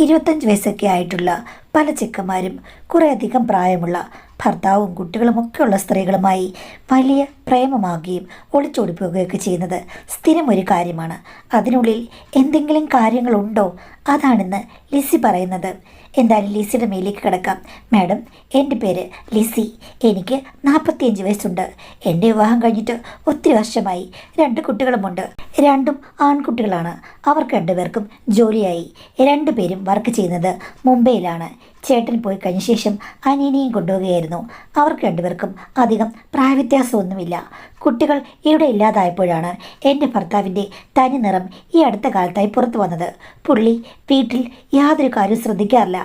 25 വയസ്സൊക്കെ ആയിട്ടുള്ള പല ചെക്കന്മാരും കുറേയധികം പ്രായമുള്ള ഭർത്താവും കുട്ടികളുമൊക്കെയുള്ള സ്ത്രീകളുമായി വലിയ പ്രേമമാകുകയും ഒളിച്ചോടി പോവുകയൊക്കെ ചെയ്യുന്നത് സ്ഥിരം ഒരു കാര്യമാണ്. അതിനുള്ളിൽ എന്തെങ്കിലും കാര്യങ്ങളുണ്ടോ? അതാണെന്ന് ലിസി പറയുന്നത്. എന്തായാലും ലിസിയുടെ മേലേക്ക് കിടക്കാം. മാഡം, എൻ്റെ പേര് ലിസി. എനിക്ക് 45 വയസ്സുണ്ട്. എൻ്റെ വിവാഹം കഴിഞ്ഞിട്ട് ഒത്തിരി വർഷമായി. 2 കുട്ടികളുമുണ്ട്. 2 ആൺകുട്ടികളാണ്. അവർക്ക് 2 പേർക്കും ജോലിയായി. 2 പേരും വർക്ക് ചെയ്യുന്നത് മുംബൈയിലാണ്. ചേട്ടൻ പോയി കഴിഞ്ഞ ശേഷം അനിയനെയും കൊണ്ടുപോവുകയായിരുന്നു. അവർക്ക് 2 പേർക്കും അധികം പ്രായവ്യത്യാസമൊന്നുമില്ല. കുട്ടികൾ ഇവിടെ ഇല്ലാതായപ്പോഴാണ് എൻ്റെ ഭർത്താവിൻ്റെ തനി നിറം ഈ അടുത്ത കാലത്തായി പുറത്തു വന്നത്. പുള്ളി വീട്ടിൽ യാതൊരു കാര്യവും ശ്രദ്ധിക്കാറില്ല.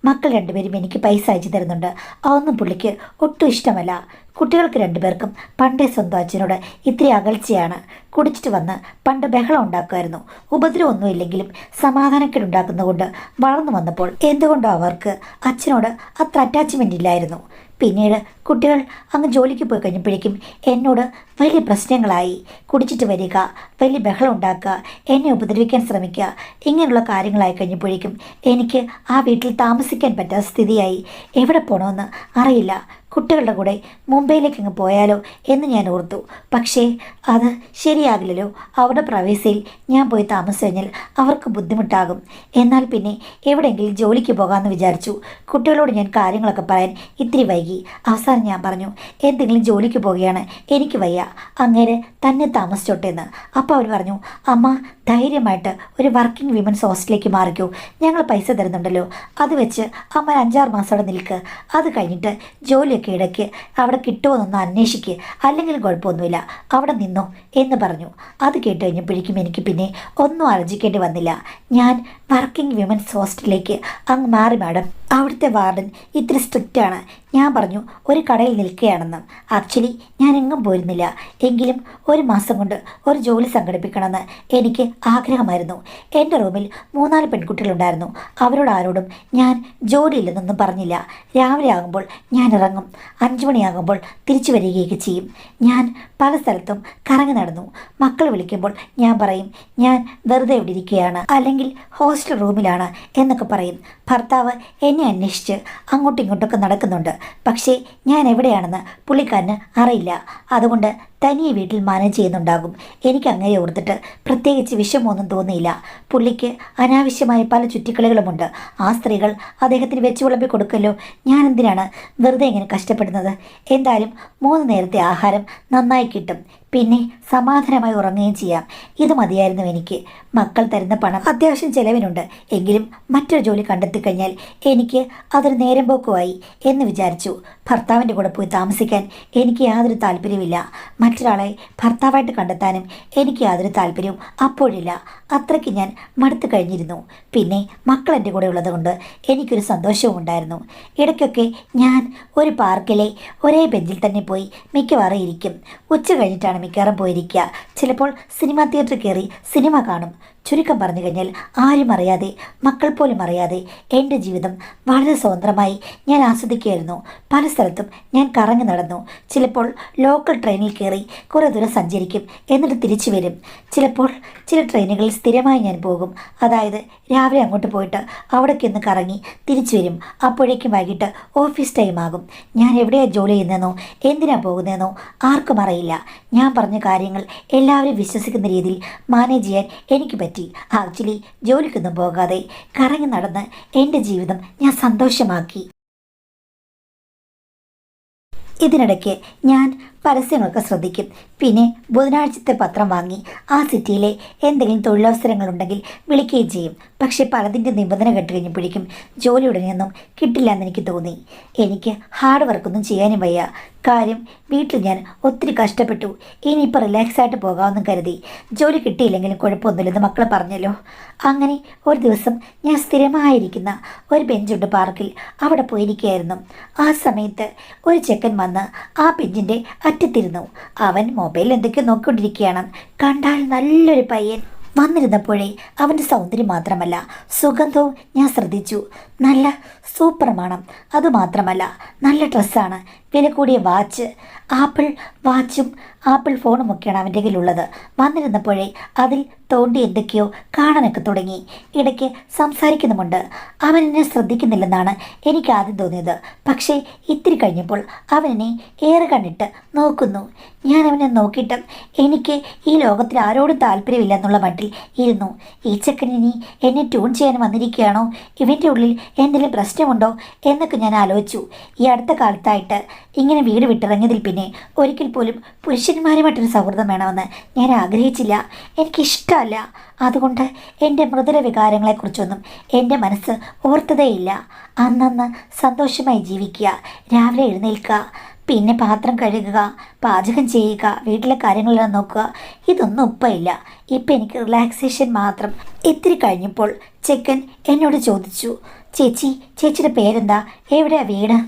മക്കൾ 2 പേരും എനിക്ക് പൈസ അയച്ചു തരുന്നുണ്ട്. അതൊന്നും പുള്ളിക്ക് ഒട്ടും ഇഷ്ടമല്ല. കുട്ടികൾക്ക് 2 പേർക്കും പണ്ടേ സ്വന്തം അച്ഛനോട് ഇത്തിരി അകൽച്ചയാണ്. കുടിച്ചിട്ട് വന്ന് പണ്ട് ബഹളം ഉണ്ടാക്കുമായിരുന്നു. ഉപദ്രവമൊന്നുമില്ലെങ്കിലും സമാധാനക്കേടുണ്ടാക്കുന്നതുകൊണ്ട് വളർന്നു വന്നപ്പോൾ എന്തുകൊണ്ടോ അവർക്ക് അച്ഛനോട് അത്ര അറ്റാച്ച്മെൻ്റ് ഇല്ലായിരുന്നു. പിന്നീട് കുട്ടികൾ അങ്ങ് ജോലിക്ക് പോയി കഴിഞ്ഞപ്പോഴേക്കും എന്നോട് വലിയ പ്രശ്നങ്ങളായി. കുടിച്ചിട്ട് വരിക, വലിയ ബഹളം ഉണ്ടാക്കുക, എന്നെ ഉപദ്രവിക്കാൻ ശ്രമിക്കുക, ഇങ്ങനെയുള്ള കാര്യങ്ങളായി കഴിഞ്ഞപ്പോഴേക്കും എനിക്ക് ആ വീട്ടിൽ താമസിക്കാൻ പറ്റാത്ത സ്ഥിതിയായി. എവിടെ പോകണമെന്ന് അറിയില്ല. കുട്ടികളുടെ കൂടെ മുംബൈയിലേക്ക് അങ്ങ് പോയാലോ എന്ന് ഞാൻ ഓർത്തു. പക്ഷേ അത് ശരിയാകില്ലല്ലോ. അവിടെ പ്രവേശയിൽ ഞാൻ പോയി താമസിച്ചു കഴിഞ്ഞാൽ അവർക്ക് ബുദ്ധിമുട്ടാകും. എന്നാൽ പിന്നെ എവിടെയെങ്കിലും ജോലിക്ക് പോകാമെന്ന് വിചാരിച്ചു. കുട്ടികളോട് ഞാൻ കാര്യങ്ങളൊക്കെ പറയാൻ ഇത്തിരി വൈകി. അവസാനം ഞാൻ പറഞ്ഞു, എന്തെങ്കിലും ജോലിക്ക് പോവുകയാണ്, എനിക്ക് വയ്യ, അങ്ങേരെ തന്നെ താമസിച്ചോട്ടെ എന്ന്. അപ്പോൾ അവർ പറഞ്ഞു, അമ്മ ധൈര്യമായിട്ട് ഒരു വർക്കിംഗ് വിമൻസ് ഹോസ്റ്റലിലേക്ക് മാറിക്കൂ, ഞങ്ങൾ പൈസ തരുന്നുണ്ടല്ലോ, അത് വെച്ച് അമ്മ 5-6 മാസം അവിടെ നിൽക്ക്. അത് കഴിഞ്ഞിട്ട് ജോലിയൊക്കെ ഇടയ്ക്ക് അവിടെ കിട്ടുമോയെന്നൊന്ന് അന്വേഷിക്കുക, അല്ലെങ്കിൽ കുഴപ്പമൊന്നുമില്ല, അവിടെ നിന്നോ എന്ന് പറഞ്ഞു. അത് കേട്ട് കഴിഞ്ഞപ്പോഴേക്കും എനിക്ക് പിന്നെ ഒന്നും ആലോചിക്കേണ്ടി വന്നില്ല. ഞാൻ വർക്കിംഗ് വിമൻസ് ഹോസ്റ്റലിലേക്ക് അങ്ങ് മാറി. മാഡം, അവിടുത്തെ വാർഡൻ ഇത്തിരി സ്ട്രിക്റ്റാണ്. ഞാൻ പറഞ്ഞു ഒരു കടയിൽ നിൽക്കുകയാണെന്ന്. ആക്ച്വലി ഞാൻ എങ്ങും പോയിരുന്നില്ല. എങ്കിലും 1 മാസം കൊണ്ട് ഒരു ജോലി സംഘടിപ്പിക്കണമെന്ന് എനിക്ക് ആഗ്രഹമായിരുന്നു. എൻ്റെ റൂമിൽ 3-4 പെൺകുട്ടികളുണ്ടായിരുന്നു. അവരോട് ആരോടും ഞാൻ ജോലിയില്ലെന്നൊന്നും പറഞ്ഞില്ല. രാവിലെ ആകുമ്പോൾ ഞാൻ ഇറങ്ങും, 5 മണിയാകുമ്പോൾ തിരിച്ചു വരികയൊക്കെ ചെയ്യും. ഞാൻ പല സ്ഥലത്തും കറങ്ങി നടന്നു. മക്കൾ വിളിക്കുമ്പോൾ ഞാൻ പറയും ഞാൻ വെറുതെ ഇവിടെ ഇരിക്കുകയാണ്, അല്ലെങ്കിൽ ഹോസ്റ്റൽ റൂമിലാണ് എന്നൊക്കെ പറയും. ഭർത്താവ് എന്നെ അന്വേഷിച്ച് അങ്ങോട്ടും ഇങ്ങോട്ടൊക്കെ നടക്കുന്നുണ്ട്. പക്ഷേ ഞാൻ എവിടെയാണെന്ന് പുള്ളിക്കാരന് അറിയില്ല. അതുകൊണ്ട് തനിയെ വീട്ടിൽ മാനേജ് ചെയ്യുന്നുണ്ടാകും. എനിക്ക് അങ്ങനെ ഓർത്തിട്ട് പ്രത്യേകിച്ച് വിഷമമൊന്നും തോന്നിയില്ല. പുള്ളിക്ക് അനാവശ്യമായ പല ചുറ്റിക്കളികളുമുണ്ട്. ആ സ്ത്രീകൾ അദ്ദേഹത്തിന് വെച്ച് വിളമ്പി കൊടുക്കല്ലോ. ഞാൻ എന്തിനാണ് വെറുതെ ഇങ്ങനെ കഷ്ടപ്പെടുന്നത്? എന്തായാലും 3 നേരത്തെ ആഹാരം നന്നായി കിട്ടും, പിന്നെ സമാധാനമായി ഉറങ്ങുകയും ചെയ്യാം. ഇത് മതിയായിരുന്നു എനിക്ക്. മക്കൾ തരുന്ന പണം അത്യാവശ്യം ചിലവിനുണ്ട്. എങ്കിലും മറ്റൊരു ജോലി കണ്ടെത്തിക്കഴിഞ്ഞാൽ എനിക്ക് അതൊരു നേരം പോക്കുമായി എന്ന് വിചാരിച്ചു. ഭർത്താവിൻ്റെ കൂടെ പോയി താമസിക്കാൻ എനിക്ക് യാതൊരു താല്പര്യമില്ല. മറ്റൊരാളെ ഭർത്താവായിട്ട് കണ്ടെത്താനും എനിക്ക് യാതൊരു താല്പര്യവും അപ്പോഴില്ല. അത്രയ്ക്ക് ഞാൻ മടുത്തു കഴിഞ്ഞിരുന്നു. പിന്നെ മക്കൾ എൻ്റെ കൂടെ ഉള്ളത് കൊണ്ട് എനിക്കൊരു സന്തോഷവും ഉണ്ടായിരുന്നു. ഇടയ്ക്കൊക്കെ ഞാൻ ഒരു പാർക്കിലെ ഒരേ ബെഞ്ചിൽ തന്നെ പോയി മിക്കവാറും ഇരിക്കും. ഉച്ച കഴിഞ്ഞിട്ടാണ് മിക്കവാറും പോയിരിക്കുക. ചിലപ്പോൾ സിനിമാ തിയേറ്ററിൽ കയറി സിനിമ കാണും. ചുരുക്കം പറഞ്ഞു കഴിഞ്ഞാൽ ആരും അറിയാതെ, മക്കൾ പോലും അറിയാതെ എൻ്റെ ജീവിതം വളരെ സ്വതന്ത്രമായി ഞാൻ ആസ്വദിക്കുകയായിരുന്നു. പല സ്ഥലത്തും ഞാൻ കറങ്ങി നടന്നു. ചിലപ്പോൾ ലോക്കൽ ട്രെയിനിൽ കയറി കുറേ ദൂരം സഞ്ചരിക്കും, എന്നിട്ട് തിരിച്ചു വരും. ചിലപ്പോൾ ചില ട്രെയിനുകളിൽ സ്ഥിരമായി ഞാൻ പോകും. അതായത് രാവിലെ അങ്ങോട്ട് പോയിട്ട് അവിടേക്ക് ഒന്ന് കറങ്ങി തിരിച്ചു വരും. അപ്പോഴേക്കും വൈകിട്ട് ഓഫീസ് ടൈം ആകും. ഞാൻ എവിടെയാണ് ജോലി ചെയ്യുന്നതെന്നോ എന്തിനാണ് പോകുന്നതെന്നോ ആർക്കും അറിയില്ല. ഞാൻ പറഞ്ഞ കാര്യങ്ങൾ എല്ലാവരും വിശ്വസിക്കുന്ന രീതിയിൽ മാനേജ് ചെയ്യാൻ എനിക്ക് പറ്റി. ആക്ച്വലി ജോലിക്കൊന്നും പോകാതെ കറങ്ങി നടന്ന് എൻ്റെ ജീവിതം ഞാൻ സന്തോഷമാക്കി. ഇതിനിടയ്ക്ക് ഞാൻ പരസ്യങ്ങളൊക്കെ ശ്രദ്ധിക്കും. പിന്നെ ബുധനാഴ്ചത്തെ പത്രം വാങ്ങി ആ സിറ്റിയിലെ എന്തെങ്കിലും തൊഴിലവസരങ്ങളുണ്ടെങ്കിൽ വിളിക്കുകയും ചെയ്യും. പക്ഷേ പലതിൻ്റെ നിബന്ധന കേട്ട് കഴിഞ്ഞപ്പോഴേക്കും ജോലി ഉടനെയൊന്നും കിട്ടില്ല എന്നെനിക്ക് തോന്നി. എനിക്ക് ഹാർഡ് വർക്കൊന്നും ചെയ്യാനും വയ്യ. കാര്യം വീട്ടിൽ ഞാൻ ഒത്തിരി കഷ്ടപ്പെട്ടു. ഇനിയിപ്പോൾ റിലാക്സായിട്ട് പോകാമെന്നും കരുതി. ജോലി കിട്ടിയില്ലെങ്കിലും കുഴപ്പമൊന്നുമില്ലെന്ന് മക്കൾ പറഞ്ഞല്ലോ. അങ്ങനെ ഒരു ദിവസം ഞാൻ സ്ഥിരമായിരിക്കുന്ന ഒരു ബെഞ്ചുണ്ട് പാർക്കിൽ, അവിടെ പോയിരിക്കുകയായിരുന്നു. ആ സമയത്ത് ഒരു ചെക്കൻ വന്ന് ആ ബെഞ്ചിൻ്റെ അറ്റത്തിരുന്നു. അവൻ മൊബൈലിൽ എന്തൊക്കെയോ നോക്കിക്കൊണ്ടിരിക്കുകയാണ്. കണ്ടാൽ നല്ലൊരു പയ്യൻ. വന്നിരുന്നപ്പോഴേ അവൻ്റെ സൗന്ദര്യം മാത്രമല്ല സുഗന്ധവും ഞാൻ ശ്രദ്ധിച്ചു. നല്ല സൂപ്പർ മണം. അതുമാത്രമല്ല നല്ല ഡ്രസ്സാണ്, വില കൂടിയ വാച്ച്, ആപ്പിൾ വാച്ചും ആപ്പിൾ ഫോണുമൊക്കെയാണ് അവൻ്റെ കയ്യിലുള്ളത്. വന്നിരുന്നപ്പോഴേ അതിൽ തോണ്ടി എന്തൊക്കെയോ കാണാനൊക്കെ തുടങ്ങി. ഇടയ്ക്ക് സംസാരിക്കുന്നുമുണ്ട്. അവൻ എന്നെ ശ്രദ്ധിക്കുന്നില്ലെന്നാണ് എനിക്ക് ആദ്യം തോന്നിയത്. പക്ഷേ ഇത്തിരി കഴിഞ്ഞപ്പോൾ അവനെന്നെ ഏറെ കണ്ടിട്ട് നോക്കുന്നു. ഞാൻ അവനെ നോക്കിയിട്ടും എനിക്ക് ഈ ലോകത്തിൽ ആരോടും താല്പര്യമില്ല എന്നുള്ള മട്ടിൽ ഇരുന്നു. ഈ ചെക്കനിനി എന്നെ ട്യൂൺ ചെയ്യാൻ വന്നിരിക്കുകയാണോ? ഇവൻ്റെ ഉള്ളിൽ എന്തെങ്കിലും പ്രശ്നമുണ്ടോ എന്നൊക്കെ ഞാൻ ആലോചിച്ചു. ഈ അടുത്ത കാലത്തായിട്ട് ഇങ്ങനെ വീട് വിട്ടിറങ്ങിയതിൽ പിന്നെ ഒരിക്കൽ പോലും പുരുഷന്മാരുമായിട്ടൊരു സൗഹൃദം വേണമെന്ന് ഞാൻ ആഗ്രഹിച്ചില്ല. എനിക്കിഷ്ടമല്ല. അതുകൊണ്ട് എൻ്റെ മൃദുല വികാരങ്ങളെക്കുറിച്ചൊന്നും എൻ്റെ മനസ്സ് ഓർത്തതേയില്ല. അന്നന്ന് സന്തോഷമായി ജീവിക്കുക, രാവിലെ എഴുന്നേൽക്കുക, പിന്നെ പാത്രം കഴുകുക, പാചകം ചെയ്യുക, വീട്ടിലെ കാര്യങ്ങളെല്ലാം നോക്കുക. ഇതൊന്നും ഇല്ല. ഇപ്പം എനിക്ക് റിലാക്സേഷൻ മാത്രം. ഇത്തിരി കഴിഞ്ഞപ്പോൾ ചെക്കൻ എന്നോട് ചോദിച്ചു, ചേച്ചിയുടെ പേരെന്താ? എവിടെയാ വീട്?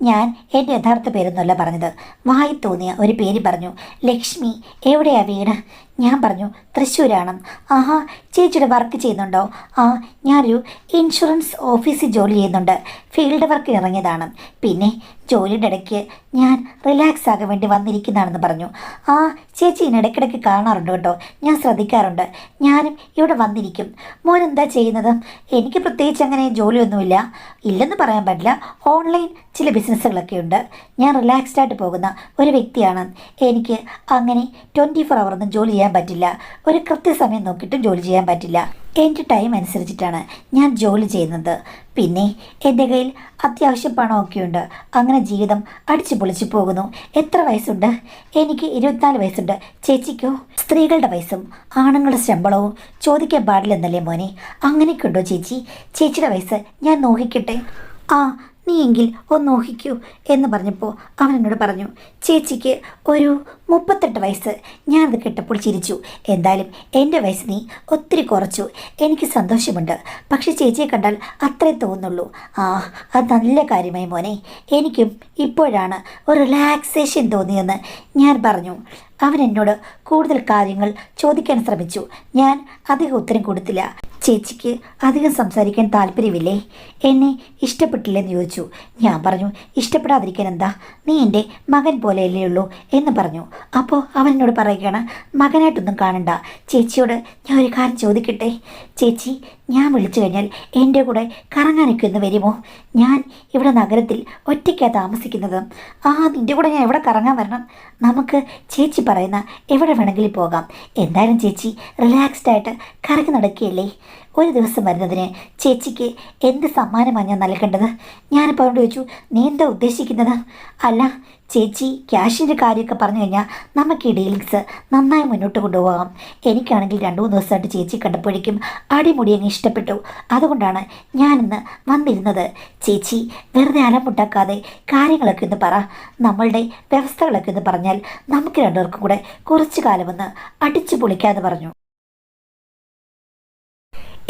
ഞാൻ എൻ്റെ യഥാർത്ഥ പേരൊന്നുമല്ല പറഞ്ഞത്. വായി തോന്നിയ ഒരു പേര് പറഞ്ഞു. ലക്ഷ്മി. എവിടെയാ വീട്? ഞാൻ പറഞ്ഞു തൃശ്ശൂരാണ്. ആഹാ, ചേച്ചിയുടെ വർക്ക് ചെയ്യുന്നുണ്ടോ? ആ, ഞാനൊരു ഇൻഷുറൻസ് ഓഫീസിൽ ജോലി ചെയ്യുന്നുണ്ട്. ഫീൽഡ് വർക്കിന് ഇറങ്ങിയതാണ്. പിന്നെ ജോലിയുടെ ഇടയ്ക്ക് ഞാൻ റിലാക്സ് ആകാൻ വേണ്ടി വന്നിരിക്കുന്നതാണെന്ന് പറഞ്ഞു. ആ, ചേച്ചി ഇനി ഇടയ്ക്കിടയ്ക്ക് കാണാറുണ്ട് കേട്ടോ, ഞാൻ ശ്രദ്ധിക്കാറുണ്ട്. ഞാനും ഇവിടെ വന്നിരിക്കും. മോൻ എന്താ ചെയ്യുന്നത്? എനിക്ക് പ്രത്യേകിച്ച് അങ്ങനെ ജോലിയൊന്നുമില്ല. ഇല്ലെന്ന് പറയാൻ പറ്റില്ല. ഓൺലൈൻ ചില ബിസിനസ്സുകളൊക്കെ ഉണ്ട്. ഞാൻ റിലാക്സ്ഡ് ആയിട്ട് പോകുന്ന ഒരു വ്യക്തിയാണ്. എനിക്ക് അങ്ങനെ 24 hour ജോലി ചെയ്യാൻ പറ്റില്ല. ഒരു കൃത്യസമയം നോക്കിയിട്ടും ജോലി ചെയ്യാൻ പറ്റില്ല. എൻ്റെ ടൈം അനുസരിച്ചിട്ടാണ് ഞാൻ ജോലി ചെയ്യുന്നത്. പിന്നെ എൻ്റെ കയ്യിൽ അത്യാവശ്യം പണമൊക്കെയുണ്ട്. അങ്ങനെ ജീവിതം അടിച്ചു പൊളിച്ചു പോകുന്നു. എത്ര വയസ്സുണ്ട്? എനിക്ക് 24 വയസ്സുണ്ട്. ചേച്ചിക്കോ? സ്ത്രീകളുടെ വയസ്സും ആണുങ്ങളുടെ ശമ്പളവും ചോദിക്കാൻ പാടില്ലെന്നല്ലേ മോനെ? അങ്ങനെയൊക്കെ ഉണ്ടോ ചേച്ചി? ചേച്ചിയുടെ വയസ്സ് ഞാൻ നോക്കിക്കട്ടെ. ആ, നീ എങ്കിൽ ഒന്ന് ഊഹിക്കൂ എന്ന് പറഞ്ഞപ്പോൾ അവൻ എന്നോട് പറഞ്ഞു, ചേച്ചിക്ക് ഒരു 38 വയസ്സ്. ഞാനത് കേട്ടപ്പോൾ ചിരിച്ചു. എന്തായാലും എൻ്റെ വയസ്സ് നീ ഒത്തിരി കുറച്ചു. എനിക്ക് സന്തോഷമുണ്ട്. പക്ഷെ ചേച്ചിയെ കണ്ടാൽ അത്രേ തോന്നുള്ളൂ. ആ, അത് നല്ല കാര്യമായി മോനെ. എനിക്കും ഇപ്പോഴാണ് ഒരു റിലാക്സേഷൻ തോന്നിയെന്ന് ഞാൻ പറഞ്ഞു. അവൻ എന്നോട് കൂടുതൽ കാര്യങ്ങൾ ചോദിക്കാൻ ശ്രമിച്ചു. ഞാൻ അധികം ഉത്തരം കൊടുത്തില്ല. ചേച്ചിക്ക് അധികം സംസാരിക്കാൻ താല്പര്യമില്ലേ? എന്നെ ഇഷ്ടപ്പെട്ടില്ലെന്ന് ചോദിച്ചു. ഞാൻ പറഞ്ഞു, ഇഷ്ടപ്പെടാതിരിക്കാൻ എന്താ, നീ എൻ്റെ മകൻ പോലെയല്ലേ ഉള്ളൂ എന്ന് പറഞ്ഞു. അപ്പോൾ അവൻ എന്നോട് പറയുകയാണ്, മകനായിട്ടൊന്നും കാണണ്ട. ചേച്ചിയോട് ഞാൻ ഒരു കാര്യം ചോദിക്കട്ടെ? ചേച്ചി, ഞാൻ വിളിച്ചു കഴിഞ്ഞാൽ എൻ്റെ കൂടെ കറങ്ങാനൊക്കെ ഒന്ന് വരുമോ? ഞാൻ ഇവിടെ നഗരത്തിൽ ഒറ്റയ്ക്കാണ് താമസിക്കുന്നത്. ആ, നിൻ്റെ കൂടെ ഞാൻ എവിടെ കറങ്ങാൻ വരണം? നമുക്ക് ചേച്ചി പറയുന്ന എവിടെ വേണമെങ്കിലും പോകാം. എന്തായാലും ചേച്ചി റിലാക്സ്ഡ് ആയിട്ട് കറങ്ങി നടക്കുകയല്ലേ? ഒരു ദിവസം വരുന്നതിന് ചേച്ചിക്ക് എന്ത് സമ്മാനമാണ് ഞാൻ നൽകേണ്ടത്? ഞാനിപ്പോൾ അവരോട് ചോദിച്ചു, നീ എന്താ ഉദ്ദേശിക്കുന്നത്? അല്ല ചേച്ചി, ക്യാഷിൻ്റെ കാര്യമൊക്കെ പറഞ്ഞു കഴിഞ്ഞാൽ നമുക്ക് ഈ ഡീലിങ്സ് നന്നായി മുന്നോട്ട് കൊണ്ടുപോകാം. എനിക്കാണെങ്കിൽ 2-3 ദിവസമായിട്ട് ചേച്ചി കണ്ടപ്പോഴേക്കും അടിമുടി അങ്ങ് ഇഷ്ടപ്പെട്ടു. അതുകൊണ്ടാണ് ഞാനിന്ന് വന്നിരുന്നത്. ചേച്ചി വെറുതെ അലമുണ്ടാക്കാതെ കാര്യങ്ങളൊക്കെ ഒന്ന് പറ. നമ്മളുടെ വ്യവസ്ഥകളൊക്കെ ഒന്ന് പറഞ്ഞാൽ നമുക്ക് രണ്ടുപേർക്കും കൂടെ കുറച്ചു കാലമൊന്ന് അടിച്ചു പൊളിക്കാമെന്ന് പറഞ്ഞു.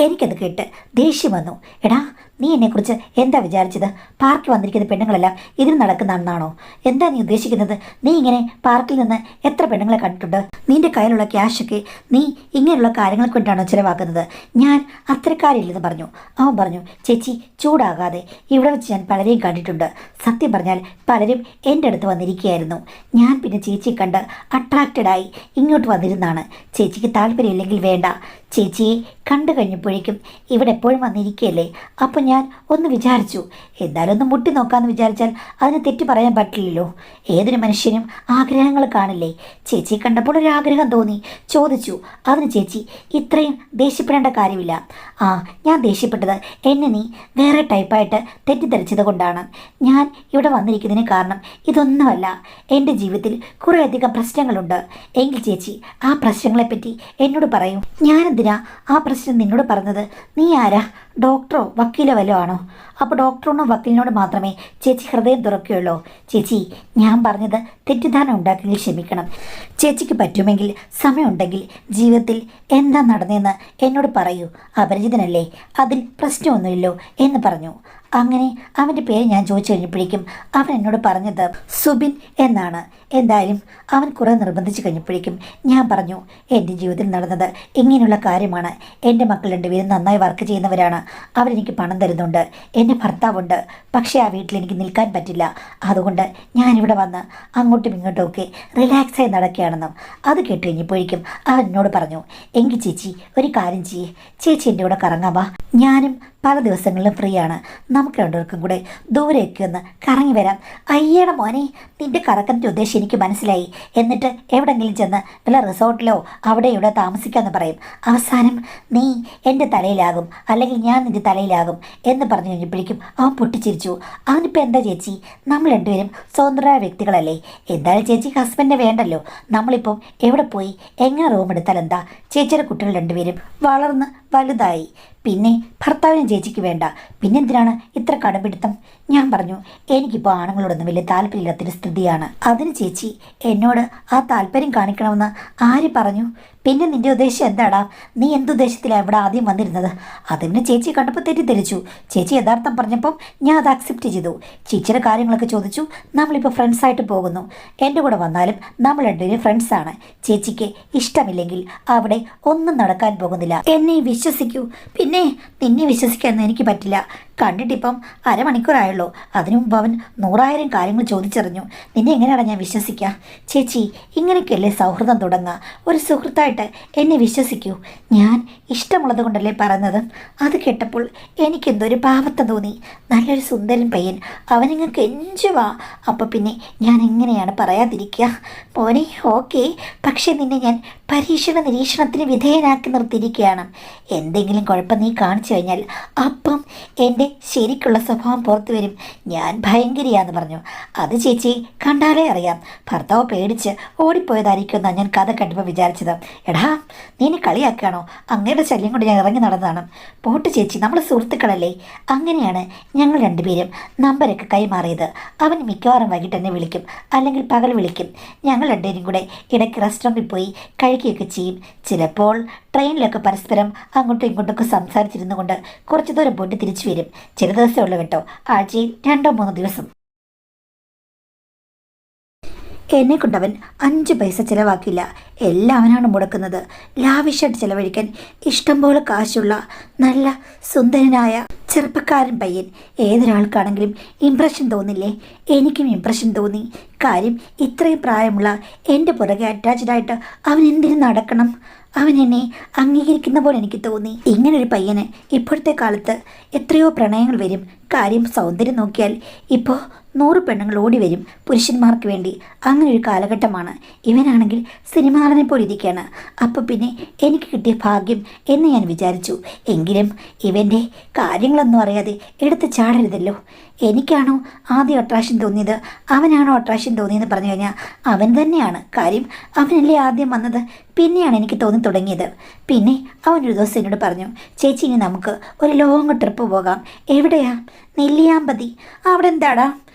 എനിക്കത് കേട്ട് ദേഷ്യം വന്നു. എടാ, നീ എന്നെക്കുറിച്ച് എന്താ വിചാരിച്ചത്? പാർക്കിൽ വന്നിരിക്കുന്ന പെണ്ണുങ്ങളെല്ലാം ഇതിന് നടക്കുന്നതാണെന്നാണോ? എന്താ നീ ഉദ്ദേശിക്കുന്നത്? നീ ഇങ്ങനെ പാർക്കിൽ നിന്ന് എത്ര പെണ്ണുങ്ങളെ കണ്ടിട്ടുണ്ട്? നിൻ്റെ കയ്യിലുള്ള ക്യാഷൊക്കെ നീ ഇങ്ങനെയുള്ള കാര്യങ്ങൾക്ക് വേണ്ടിയാണോ ചിലവാക്കുന്നത്? ഞാൻ അത്രക്കാരില്ലെന്ന് പറഞ്ഞു. അവൻ പറഞ്ഞു, ചേച്ചി ചൂടാകാതെ, ഇവിടെ വെച്ച് ഞാൻ പലരെയും കണ്ടിട്ടുണ്ട്. സത്യം പറഞ്ഞാൽ പലരും എൻ്റെ അടുത്ത് വന്നിരിക്കുകയായിരുന്നു. ഞാൻ പിന്നെ ചേച്ചിയെ കണ്ട് അട്രാക്റ്റഡായി ഇങ്ങോട്ട് വന്നിരുന്നാണ്. ചേച്ചിക്ക് താല്പര്യമില്ലെങ്കിൽ വേണ്ട. ചേച്ചിയെ കണ്ടു കഴിഞ്ഞപ്പോഴേക്കും ഇവിടെ എപ്പോഴും വന്നിരിക്കുകയല്ലേ? അപ്പം ഞാൻ ഒന്ന് വിചാരിച്ചു, എന്തായാലും ഒന്ന് മുട്ടി നോക്കാമെന്ന് വിചാരിച്ചാൽ അതിന് തെറ്റ് പറയാൻ പറ്റില്ലല്ലോ. ഏതൊരു മനുഷ്യനും ആഗ്രഹങ്ങൾ കാണില്ലേ? ചേച്ചിയെ കണ്ടപ്പോൾ ഒരു ആഗ്രഹം തോന്നി, ചോദിച്ചു. അതിന് ചേച്ചി ഇത്രയും ദേഷ്യപ്പെടേണ്ട കാര്യമില്ല. ആ, ഞാൻ ദേഷ്യപ്പെട്ടത് എന്നെ നീ വേറെ ടൈപ്പായിട്ട് തെറ്റിദ്ധരിച്ചത് കൊണ്ടാണ്. ഞാൻ ഇവിടെ വന്നിരിക്കുന്നതിന് കാരണം ഇതൊന്നുമല്ല. എൻ്റെ ജീവിതത്തിൽ കുറേയധികം പ്രശ്നങ്ങളുണ്ട്. എങ്കിൽ ചേച്ചി ആ പ്രശ്നങ്ങളെപ്പറ്റി എന്നോട് പറയൂ. ഞാനെന്തിനാ ആ പ്രശ്നം നിന്നോട് പറഞ്ഞത്? നീ ആരാ? ഡോക്ടറോ വക്കീലോ വല്ലോ ആണോ? അപ്പോൾ ഡോക്ടറിനോ വക്കീലിനോട് മാത്രമേ ചേച്ചി ഹൃദയം തുറക്കുകയുള്ളൂ. ചേച്ചി, ഞാൻ പറഞ്ഞത് തെറ്റിദ്ധാരണ ഉണ്ടാക്കിയെങ്കിൽ ക്ഷമിക്കണം. ചേച്ചിക്ക് പറ്റുമെങ്കിൽ സമയമുണ്ടെങ്കിൽ ജീവിതത്തിൽ എന്താ നടന്നതെന്ന് എന്നോട് പറയൂ. അപരിചിതനല്ലേ, അതിൽ പ്രശ്നമൊന്നുമില്ലോ എന്ന് പറഞ്ഞു. അങ്ങനെ അവൻ്റെ പേര് ഞാൻ ചോദിച്ചു കഴിഞ്ഞപ്പോഴേക്കും അവൻ എന്നോട് പറഞ്ഞത് സുബിൻ എന്നാണ്. എന്തായാലും അവൻ കുറേ നിർബന്ധിച്ച് കഴിഞ്ഞപ്പോഴേക്കും ഞാൻ പറഞ്ഞു, എൻ്റെ ജീവിതത്തിൽ നടന്നത് ഇങ്ങനെയുള്ള കാര്യമാണ്. എൻ്റെ മക്കൾ 2 പേരും നന്നായി വർക്ക് ചെയ്യുന്നവരാണ്. അവരെനിക്ക് പണം തരുന്നുണ്ട്. എൻ്റെ ഭർത്താവുണ്ട്, പക്ഷേ ആ വീട്ടിൽ എനിക്ക് നിൽക്കാൻ പറ്റില്ല. അതുകൊണ്ട് ഞാനിവിടെ വന്ന് അങ്ങോട്ടും ഇങ്ങോട്ടും ഒക്കെ റിലാക്സായി നടക്കുകയാണെന്നും അത് കേട്ട് കഴിഞ്ഞപ്പോഴേക്കും അവൻ എന്നോട് പറഞ്ഞു, എങ്കിൽ ചേച്ചി ഒരു കാര്യം ചെയ്യേ, ചേച്ചി എൻ്റെ കൂടെ കറങ്ങാൻ വാ, ഞാനും പല ദിവസങ്ങളിലും ഫ്രീ ആണ്, നമുക്ക് രണ്ടുപേർക്കും കൂടെ ദൂരെയൊക്കെ ഒന്ന് കറങ്ങി വരാം. അയ്യട മോനെ, നിന്റെ കറക്കത്തിൻ്റെ ഉദ്ദേശം എനിക്ക് മനസ്സിലായി. എന്നിട്ട് എവിടെങ്കിലും ചെന്ന് വല്ല റിസോർട്ടിലോ അവിടെ ഇവിടെ താമസിക്കാമെന്ന് പറയും. അവസാനം നീ എൻ്റെ തലയിലാകും, അല്ലെങ്കിൽ ഞാൻ നിൻ്റെ തലയിലാകും എന്ന് പറഞ്ഞു കഴിഞ്ഞപ്പോഴേക്കും അവൻ പൊട്ടിച്ചിരിച്ചു. അവനിപ്പോൾ എന്താ ചേച്ചി, നമ്മൾ രണ്ടുപേരും സ്വതന്ത്രമായ വ്യക്തികളല്ലേ? എന്തായാലും ചേച്ചിക്ക് ഹസ്ബൻഡ് വേണ്ടല്ലോ. നമ്മളിപ്പം എവിടെ പോയി എങ്ങനെ റൂം എടുത്താൽ എന്താ? ചേച്ചിയുടെ കുട്ടികൾ രണ്ടുപേരും വളർന്ന് വലുതായി, പിന്നെ ഭർത്താവിനും ചേച്ചിക്ക് വേണ്ട, പിന്നെന്തിനാണ് ഇത്ര കടപിടുത്തം? ഞാൻ പറഞ്ഞു, എനിക്കിപ്പോൾ ആണുങ്ങളോടൊന്നും വലിയ താല്പര്യമില്ലാത്തൊരു സ്ഥിതിയാണ്. അതിന് ചേച്ചി എന്നോട് ആ താല്പര്യം കാണിക്കണമെന്ന് ആര് പറഞ്ഞു? പിന്നെ നിൻ്റെ ഉദ്ദേശം എന്താടാ? നീ എന്തുദ്ദേശത്തിലാണ് ഇവിടെ ആദ്യം വന്നിരുന്നത്? അതിന് ചേച്ചി കണ്ടപ്പോൾ തെറ്റിദ്ധരിച്ചു. ചേച്ചി യഥാർത്ഥം പറഞ്ഞപ്പം ഞാൻ അത് അക്സെപ്റ്റ് ചെയ്തു. ചേച്ചിയുടെ കാര്യങ്ങളൊക്കെ ചോദിച്ചു. നമ്മളിപ്പോൾ ഫ്രണ്ട്സായിട്ട് പോകുന്നു. എൻ്റെ കൂടെ വന്നാലും നമ്മൾ രണ്ടുപേരും ഫ്രണ്ട്സാണ്. ചേച്ചിക്ക് ഇഷ്ടമില്ലെങ്കിൽ അവിടെ ഒന്നും നടക്കാൻ പോകുന്നില്ല. എന്നെ വിശ്വസിക്കൂ. പിന്നെ നിന്നെ വിശ്വസിക്കാനൊന്നും എനിക്ക് പറ്റില്ല. കണ്ടിട്ടിപ്പം അരമണിക്കൂറായുള്ളൂ. അതിനു മുമ്പ് അവൻ 100,000 കാര്യങ്ങൾ ചോദിച്ചറിഞ്ഞു. നിന്നെ എങ്ങനെയാണ് ഞാൻ വിശ്വസിക്കുക? ചേച്ചി, ഇങ്ങനെയൊക്കെയല്ലേ സൗഹൃദം തുടങ്ങുക? ഒരു സുഹൃത്തായിട്ട് എന്നെ വിശ്വസിക്കൂ. ഞാൻ ഇഷ്ടമുള്ളത് കൊണ്ടല്ലേ പറയുന്നത്. അത് കേട്ടപ്പോൾ എനിക്കെന്തൊരു പാവത്തം തോന്നി. നല്ലൊരു സുന്ദരൻ പയ്യൻ, അവനിങ്ങ് കെഞ്ചുവാ. അപ്പോൾ പിന്നെ ഞാൻ എങ്ങനെയാണ് പറയാതിരിക്കുക? മോനെ ഓക്കെ, പക്ഷേ നിന്നെ ഞാൻ പരീക്ഷണ നിരീക്ഷണത്തിന് വിധേയനാക്കി നിർത്തിയിരിക്കുകയാണ്. എന്തെങ്കിലും കുഴപ്പം നീ കാണിച്ചു കഴിഞ്ഞാൽ അപ്പം എൻ്റെ ശരിക്കുള്ള സ്വഭാവം പുറത്തു വരും. ഞാൻ ഭയങ്കരിയാന്ന് പറഞ്ഞു. അത് ചേച്ചി കണ്ടാലേ അറിയാം. ഭർത്താവ് പേടിച്ച് ഓടിപ്പോയതായിരിക്കും എന്നാണ് ഞാൻ കഥ കണ്ടപ്പോൾ വിചാരിച്ചത്. എടാ, നീ കളിയാക്കുകയാണോ? അങ്ങയുടെ ശല്യം കൊണ്ട് ഞാൻ ഇറങ്ങി നടന്നതാണ്. പോട്ട് ചേച്ചി, നമ്മൾ സുഹൃത്തുക്കളല്ലേ? അങ്ങനെയാണ് ഞങ്ങൾ രണ്ടുപേരും നമ്പരൊക്കെ കൈമാറിയത്. അവൻ മിക്കവാറും വൈകിട്ട് എന്നെ വിളിക്കും, അല്ലെങ്കിൽ പകൽ വിളിക്കും. ഞങ്ങൾ രണ്ടുപേരും കൂടെ ഇടയ്ക്ക് റെസ്റ്റോറൻറ്റിൽ പോയി കഴിക്കുകയൊക്കെ ചെയ്യും. ചിലപ്പോൾ ട്രെയിനിലൊക്കെ പരസ്പരം അങ്ങോട്ടും ഇങ്ങോട്ടൊക്കെ സംസാരിച്ചിരുന്നു കൊണ്ട് കുറച്ച് ദൂരം പോയിട്ട് തിരിച്ചു വരും. ചില ദിവസമേ ഉള്ളൂ കേട്ടോ, ആഴ്ചയിൽ 2-3 ദിവസം. എന്നെ കൊണ്ടവൻ 5 പൈസ ചിലവാക്കില്ല. എല്ലാം അവനാണ് മുടക്കുന്നത്. ലാവിഷായിട്ട് ചിലവഴിക്കാൻ ഇഷ്ടംപോലെ കാശുള്ള നല്ല സുന്ദരനായ ചെറുപ്പക്കാരൻ പയ്യൻ. ഏതൊരാൾക്കാണെങ്കിലും ഇംപ്രഷൻ തോന്നില്ലേ? എനിക്കും ഇംപ്രഷൻ തോന്നി. കാര്യം, ഇത്രയും പ്രായമുള്ള എൻ്റെ പുറകെ അറ്റാച്ച്ഡായിട്ട് അവൻ എന്തിനു നടക്കണം? അവൻ എന്നെ അംഗീകരിക്കുന്ന പോലെ എനിക്ക് തോന്നി. ഇങ്ങനൊരു പയ്യന് ഇപ്പോഴത്തെ കാലത്ത് എത്രയോ പ്രണയങ്ങൾ വരും. കാര്യം, സൗന്ദര്യം നോക്കിയാൽ ഇപ്പോൾ 100 പെണ്ണുങ്ങൾ ഓടി വരും പുരുഷന്മാർക്ക് വേണ്ടി. അങ്ങനെ ഒരു കാലഘട്ടമാണ്. ഇവനാണെങ്കിൽ സിനിമാളനെ പോലെ ഇരിക്കുകയാണ്. അപ്പോൾ പിന്നെ എനിക്ക് കിട്ടിയ ഭാഗ്യം എന്ന് ഞാൻ വിചാരിച്ചു. എങ്കിലും ഇവൻ്റെ കാര്യങ്ങളൊന്നും അറിയാതെ എടുത്ത് ചാടരുതല്ലോ. എനിക്കാണോ ആദ്യം അട്രാക്ഷൻ തോന്നിയത്, അവനാണോ അട്രാക്ഷൻ തോന്നിയെന്ന് പറഞ്ഞു കഴിഞ്ഞാൽ അവൻ തന്നെയാണ്. കാര്യം, അവനല്ലേ ആദ്യം വന്നത്. പിന്നെയാണ് എനിക്ക് തോന്നി തുടങ്ങിയത്. പിന്നെ അവനൊരു ദിവസം എന്നോട് പറഞ്ഞു, ചേച്ചി ഇനി നമുക്ക് ഒരു ലോങ് ട്രിപ്പ് പോകാം. എവിടെയാ? നെല്ലിയാമ്പതി. അവിടെ എന്താടാ?